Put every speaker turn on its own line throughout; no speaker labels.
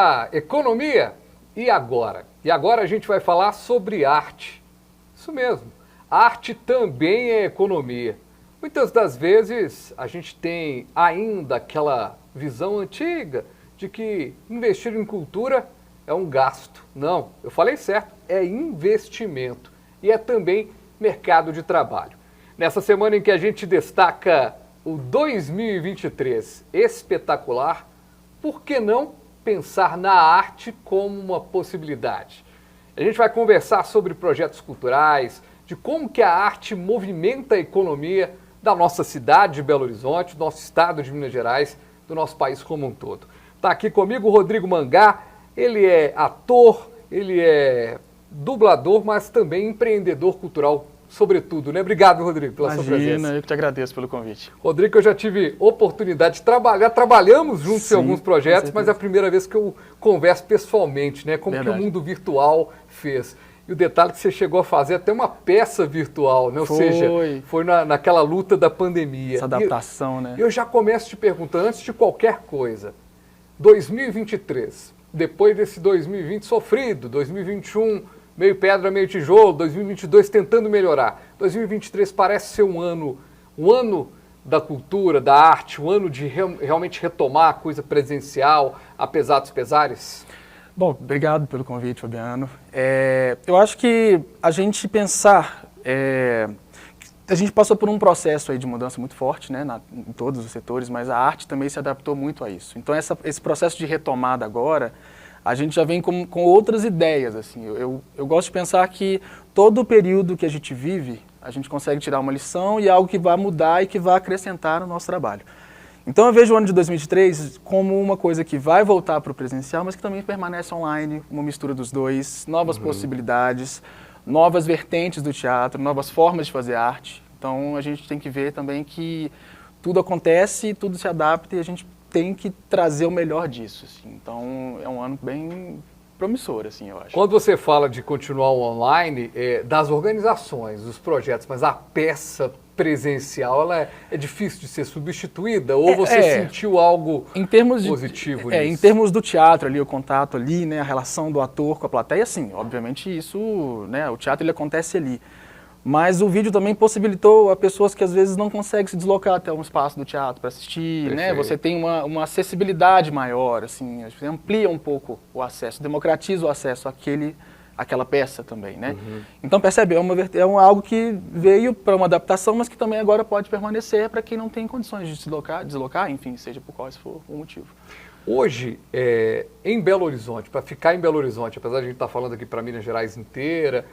Opa, economia! E agora? E agora a gente vai falar sobre arte. Isso mesmo, arte também é economia. Muitas das vezes a gente tem ainda aquela visão antiga de que investir em cultura é um gasto. Não, eu falei certo, é investimento e é também mercado de trabalho. Nessa semana em que a gente destaca o 2023 espetacular, por que não pensar na arte como uma possibilidade? A gente vai conversar sobre projetos culturais, de como que a arte movimenta a economia da nossa cidade de Belo Horizonte, do nosso estado de Minas Gerais, do nosso país como um todo. Está aqui comigo o Rodrigo Mangá, ele é ator, ele é dublador, mas também empreendedor cultural, sobretudo, né? Obrigado, Rodrigo, pela sua presença.
Imagina, eu que te agradeço pelo convite.
Rodrigo, eu já tive oportunidade de trabalhar, trabalhamos juntos em alguns projetos, mas é a primeira vez que eu converso pessoalmente, né? Como que o mundo virtual fez. E o detalhe é que você chegou a fazer até uma peça virtual, né? Ou seja, foi naquela luta da pandemia.
Essa adaptação, né?
Eu já começo te perguntando, antes de qualquer coisa, 2023, depois desse 2020 sofrido, 2021 meio pedra, meio tijolo, 2022 tentando melhorar, 2023 parece ser um ano da cultura, da arte, um ano de realmente retomar a coisa presencial, apesar dos pesares?
Bom, obrigado pelo convite, Fabiano. Eu acho que a gente pensar... a gente passou por um processo aí de mudança muito forte, né, em todos os setores, mas a arte também se adaptou muito a isso. Então, esse processo de retomada agora, a gente já vem com outras ideias. Assim. Eu gosto de pensar que todo o período que a gente vive, a gente consegue tirar uma lição e algo que vai mudar e que vai acrescentar no nosso trabalho. Então eu vejo o ano de 2023 como uma coisa que vai voltar para o presencial, mas que também permanece online, uma mistura dos dois, novas possibilidades, novas vertentes do teatro, novas formas de fazer arte. Então a gente tem que ver também que tudo acontece, tudo se adapta e a gente tem que trazer o melhor disso. Assim. Então é um ano bem promissor, assim, eu acho.
Quando você fala de continuar o online, das organizações, dos projetos, mas a peça presencial, ela é difícil de ser substituída? Ou você sentiu algo positivo nisso?
Em termos do teatro ali, o contato ali, né, a relação do ator com a plateia, sim, obviamente isso, né, o teatro ele acontece ali. Mas o vídeo também possibilitou a pessoas que às vezes não conseguem se deslocar até um espaço do teatro para assistir, né? Você tem uma acessibilidade maior, assim, amplia um pouco o acesso, democratiza o acesso àquela peça também, né? Então percebe, é algo que veio para uma adaptação, mas que também agora pode permanecer para quem não tem condições de se deslocar, enfim, seja por qual for o motivo.
Hoje, em Belo Horizonte, para ficar em Belo Horizonte, apesar de a gente estar falando aqui para Minas Gerais inteira,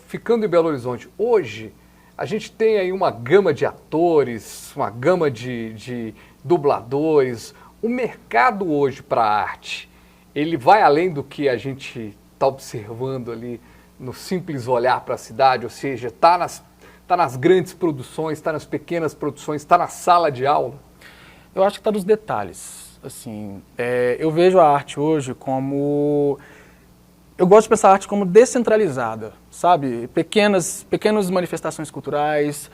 ficando em Belo Horizonte, hoje a gente tem aí uma gama de atores, uma gama de dubladores. O mercado hoje para a arte, ele vai além do que a gente está observando ali no simples olhar para a cidade, ou seja, está nas grandes produções, está nas pequenas produções, está na sala de aula?
Eu acho que está nos detalhes. Assim, eu vejo a arte hoje como... Eu gosto de pensar a arte como descentralizada, sabe? Pequenas manifestações culturais,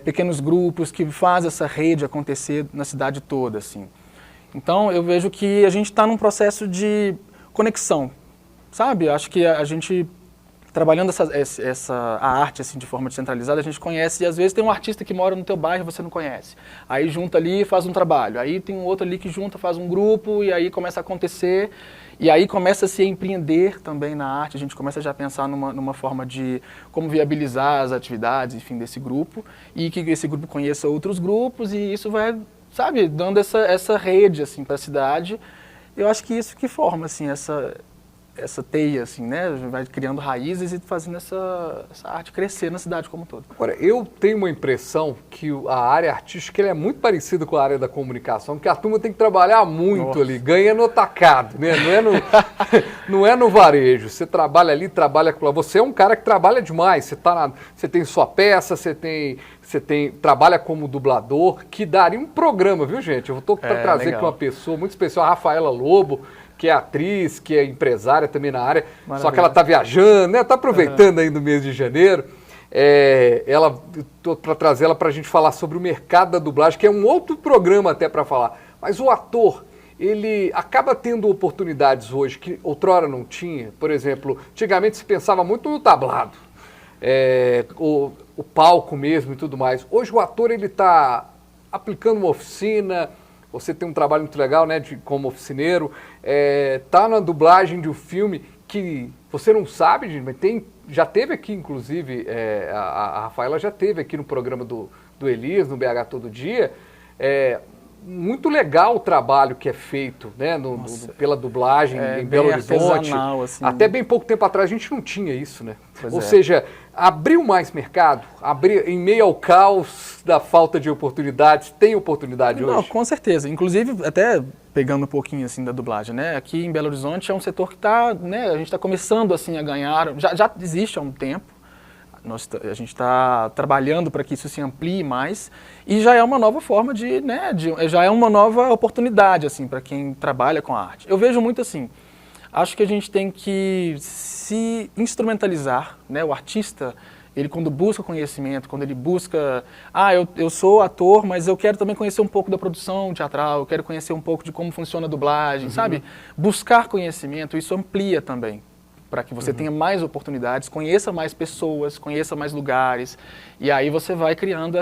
pequenos grupos que fazem essa rede acontecer na cidade toda, assim. Então, eu vejo que a gente está num processo de conexão, sabe? Acho que a gente, trabalhando a arte assim, de forma descentralizada, a gente conhece, e às vezes tem um artista que mora no teu bairro e você não conhece. Aí junta ali e faz um trabalho, aí tem um outro ali que junta, faz um grupo, e aí começa a acontecer, e aí começa a se empreender também na arte, a gente começa já a pensar numa forma de como viabilizar as atividades, enfim, desse grupo, e que esse grupo conheça outros grupos, e isso vai, sabe, dando essa rede, assim, para a cidade. Eu acho que isso que forma, assim, essa teia, assim, né? Vai criando raízes e fazendo essa arte crescer na cidade como um todo.
Agora, eu tenho uma impressão que a área artística ela é muito parecida com a área da comunicação, que a turma tem que trabalhar muito ali, ganha no atacado, né? Não é no varejo. Você trabalha ali, trabalha com... Você é um cara que trabalha demais, você tem sua peça, trabalha como dublador, que daria um programa, viu, gente? Eu estou para trazer aqui uma pessoa muito especial, a Rafaela Lobo, que é atriz, que é empresária também na área, só que ela está viajando, né? Está aproveitando aí do mês de janeiro. Estou para trazer ela para a gente falar sobre o mercado da dublagem, que é um outro programa até para falar. Mas o ator, ele acaba tendo oportunidades hoje que outrora não tinha. Por exemplo, antigamente se pensava muito no tablado, o palco mesmo e tudo mais. Hoje o ator ele está aplicando uma oficina, você tem um trabalho muito legal, né, como oficineiro, tá na dublagem de um filme que você não sabe, gente, mas já teve aqui, inclusive, a Rafaela já teve aqui no programa do Elias, no BH Todo Dia. Muito legal o trabalho que é feito, né, pela dublagem em Belo Horizonte.
Assim.
Até bem pouco tempo atrás a gente não tinha isso, né? Ou seja, abriu mais mercado, em meio ao caos da falta de oportunidades, tem oportunidade hoje?
Não, com certeza. Inclusive, até pegando um pouquinho assim da dublagem, né? Aqui em Belo Horizonte é um setor que está, né? A gente está começando assim a ganhar, já existe há um tempo. A gente está trabalhando para que isso se amplie mais e já é uma nova forma já é uma nova oportunidade assim para quem trabalha com a arte. Eu vejo muito assim, acho que a gente tem que se instrumentalizar, né? O artista, ele quando busca conhecimento, quando ele busca, eu sou ator, mas eu quero também conhecer um pouco da produção teatral, eu quero conhecer um pouco de como funciona a dublagem, sabe? Buscar conhecimento, isso amplia também, para que você tenha mais oportunidades, conheça mais pessoas, conheça mais lugares, e aí você vai criando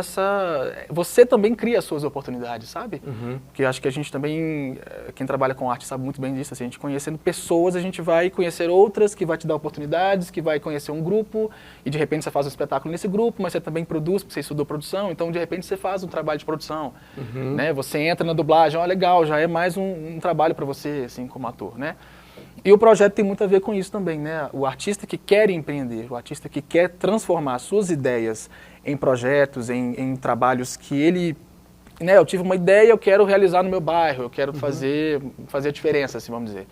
você também cria as suas oportunidades, sabe? Porque eu acho que a gente também, quem trabalha com arte sabe muito bem disso, assim, a gente conhecendo pessoas, a gente vai conhecer outras, que vai te dar oportunidades, que vai conhecer um grupo, e de repente você faz um espetáculo nesse grupo, mas você também produz, porque você estudou produção, então de repente você faz um trabalho de produção, né? Você entra na dublagem, legal, já é mais um trabalho para você, assim, como ator, né? E o projeto tem muito a ver com isso também, né? O artista que quer empreender, o artista que quer transformar suas ideias em projetos, em trabalhos que ele... Né, eu tive uma ideia, eu quero realizar no meu bairro, eu quero fazer a diferença, assim, vamos dizer.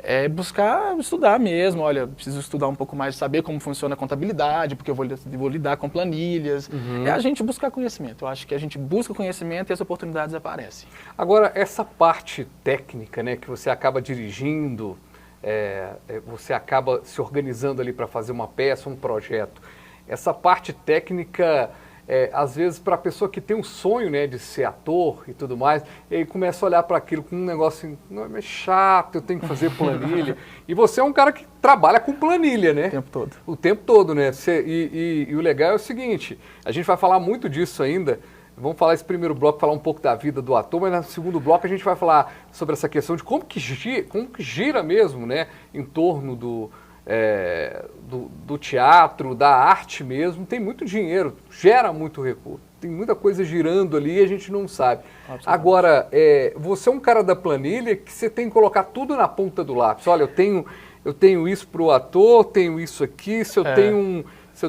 É buscar estudar mesmo, olha, preciso estudar um pouco mais, saber como funciona a contabilidade, porque eu vou lidar com planilhas. É a gente buscar conhecimento. Eu acho que a gente busca conhecimento e as oportunidades aparecem.
Agora, essa parte técnica, né, que você acaba dirigindo, você acaba se organizando ali para fazer uma peça, um projeto. Essa parte técnica... às vezes para a pessoa que tem um sonho, né, de ser ator e tudo mais, e aí começa a olhar para aquilo com um negócio assim, não, é chato, eu tenho que fazer planilha. E você é um cara que trabalha com planilha, né?
O tempo todo. O
tempo todo, né? E o legal é o seguinte, a gente vai falar muito disso ainda, vamos falar esse primeiro bloco, falar um pouco da vida do ator, mas no segundo bloco a gente vai falar sobre essa questão de como que gira mesmo, né, em torno do teatro, da arte mesmo. Tem muito dinheiro, gera muito recurso, tem muita coisa girando ali e a gente não sabe. Agora, você é um cara da planilha que você tem que colocar tudo na ponta do lápis. Olha, eu tenho isso para o ator, tenho isso aqui, se eu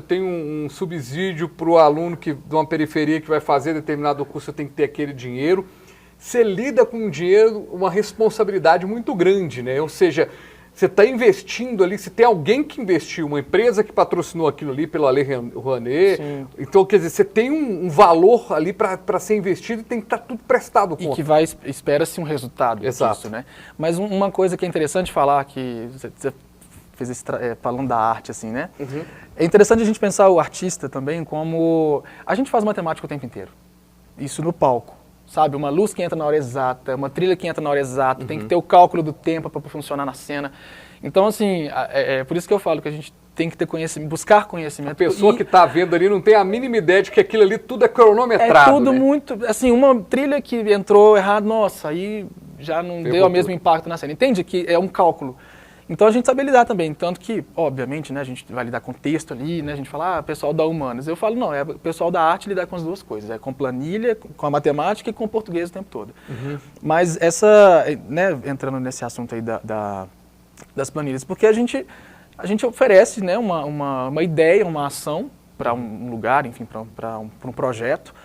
tenho um subsídio para o aluno de uma periferia que vai fazer determinado curso, eu tenho que ter aquele dinheiro. Você lida com o dinheiro, uma responsabilidade muito grande, né? Ou seja, você está investindo ali, se tem alguém que investiu, uma empresa que patrocinou aquilo ali pela Lei Rouanet, então, quer dizer, você tem um valor ali para ser investido e tem que estar tudo prestado conta.
E que espera-se um resultado disso, né? Mas uma coisa que é interessante falar, que você fez falando da arte, assim, né? É interessante a gente pensar o artista também como... A gente faz matemática o tempo inteiro, isso no palco. Sabe, uma luz que entra na hora exata, uma trilha que entra na hora exata, tem que ter o cálculo do tempo para funcionar na cena. Então, assim, por isso que eu falo que a gente tem que ter conhecimento, buscar conhecimento.
A pessoa que está vendo ali não tem a mínima ideia de que aquilo ali tudo é cronometrado.
É tudo,
né?
muito, assim, uma trilha que entrou errado, nossa, aí já não deu o mesmo impacto na cena. Entende que é um cálculo. Então a gente sabe lidar também, tanto que, obviamente, né, a gente vai lidar com texto ali, né, a gente fala, pessoal da humanas. Eu falo, não, é o pessoal da arte lidar com as duas coisas, com planilha, com a matemática e com o português o tempo todo. Mas né, entrando nesse assunto aí das planilhas, porque a gente oferece, né, uma ideia, uma ação para um lugar, enfim, para um projeto.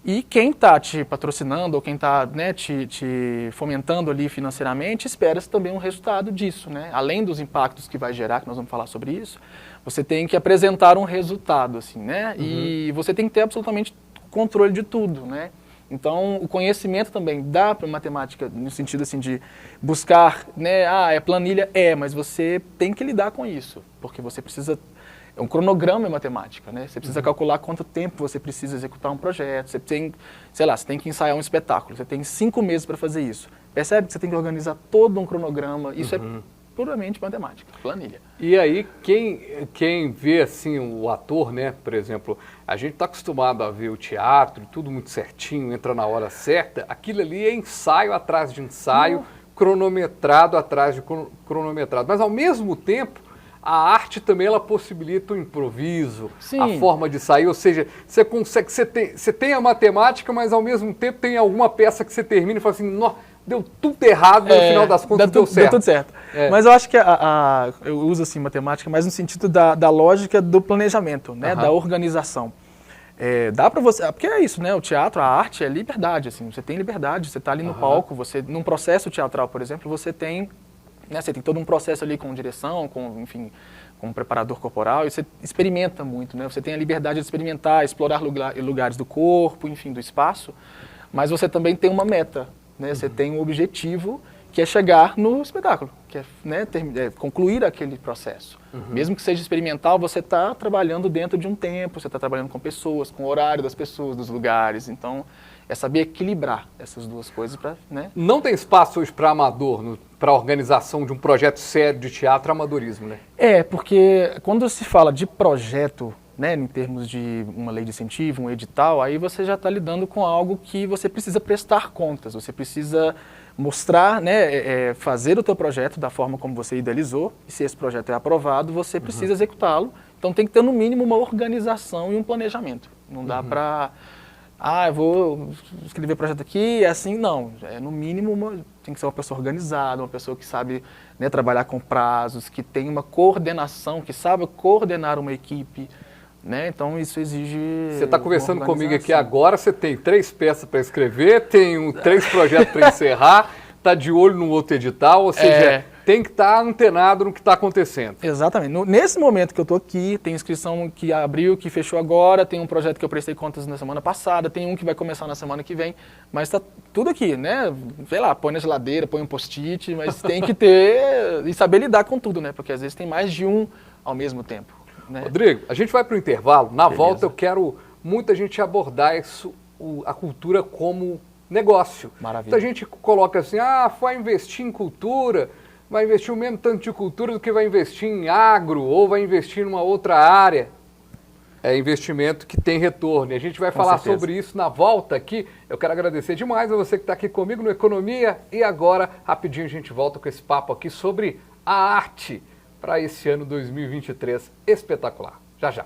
E quem está te patrocinando ou quem está, né, te fomentando ali financeiramente, espera-se também um resultado disso, né? Além dos impactos que vai gerar, que nós vamos falar sobre isso, você tem que apresentar um resultado, assim, né? E você tem que ter absolutamente controle de tudo, né? Então, o conhecimento também dá para matemática, no sentido assim de buscar, né? É planilha, mas você tem que lidar com isso, porque você precisa... É um cronograma em matemática, né? Você precisa calcular quanto tempo você precisa executar um projeto. Você tem, sei lá, você tem que ensaiar um espetáculo. Você tem 5 meses para fazer isso. Percebe que você tem que organizar todo um cronograma. Isso é puramente matemática, planilha.
E aí, quem vê assim o ator, né, por exemplo, a gente está acostumado a ver o teatro, tudo muito certinho, entra na hora certa, aquilo ali é ensaio atrás de ensaio, cronometrado atrás de cronometrado. Mas ao mesmo tempo, a arte também ela possibilita o improviso,
Sim.
a forma de sair, ou seja, você tem a matemática, mas ao mesmo tempo tem alguma peça que você termina e fala assim, deu tudo errado, no final das contas deu certo.
Deu tudo certo. Mas eu acho que eu uso assim matemática mais no sentido da lógica do planejamento, né, da organização. Dá para você, porque é isso, né? O teatro, a arte é liberdade, assim. Você tem liberdade, você está ali no palco, você num processo teatral, por exemplo, você tem todo um processo ali com direção, com um preparador corporal, e você experimenta muito, né? Você tem a liberdade de experimentar, explorar lugares do corpo, enfim, do espaço, mas você também tem uma meta, né? Você tem um objetivo que é chegar no espetáculo, que é, né, concluir aquele processo. Mesmo que seja experimental, você está trabalhando dentro de um tempo, você está trabalhando com pessoas, com o horário das pessoas, dos lugares, então é saber equilibrar essas duas coisas para, né?
Não tem espaço hoje para amador, para a organização de um projeto sério de teatro, amadorismo, né?
Porque quando se fala de projeto, né, em termos de uma lei de incentivo, um edital, aí você já está lidando com algo que você precisa prestar contas, você precisa mostrar, né, fazer o teu projeto da forma como você idealizou, e se esse projeto é aprovado, você precisa executá-lo. Então tem que ter no mínimo uma organização e um planejamento. Não dá para... eu vou escrever projeto aqui, é assim, não. No mínimo, tem que ser uma pessoa organizada, uma pessoa que sabe, né, trabalhar com prazos, que tem uma coordenação, que sabe coordenar uma equipe, né? Então isso exige...
Você está conversando comigo aqui agora, você tem 3 peças para escrever, tem 3 projetos para encerrar, está de olho no outro edital, ou seja... Tem que estar antenado no que está acontecendo.
Exatamente. Nesse momento que eu estou aqui, tem inscrição que abriu, que fechou agora, tem um projeto que eu prestei contas na semana passada, tem um que vai começar na semana que vem, mas está tudo aqui, né? Sei lá, põe na geladeira, põe um post-it, mas tem que ter e saber lidar com tudo, né? Porque às vezes tem mais de um ao mesmo tempo. Né?
Rodrigo, a gente vai para o intervalo. Na volta eu quero muita gente abordar a cultura como negócio.
Maravilha.
Muita gente coloca assim, vai investir em cultura... vai investir o mesmo tanto de cultura do que vai investir em agro ou vai investir em uma outra área. É investimento que tem retorno. E a gente vai falar sobre isso na volta aqui. Eu quero agradecer demais a você que está aqui comigo no Economia. E agora, rapidinho, a gente volta com esse papo aqui sobre a arte para esse ano 2023 espetacular. Já, já.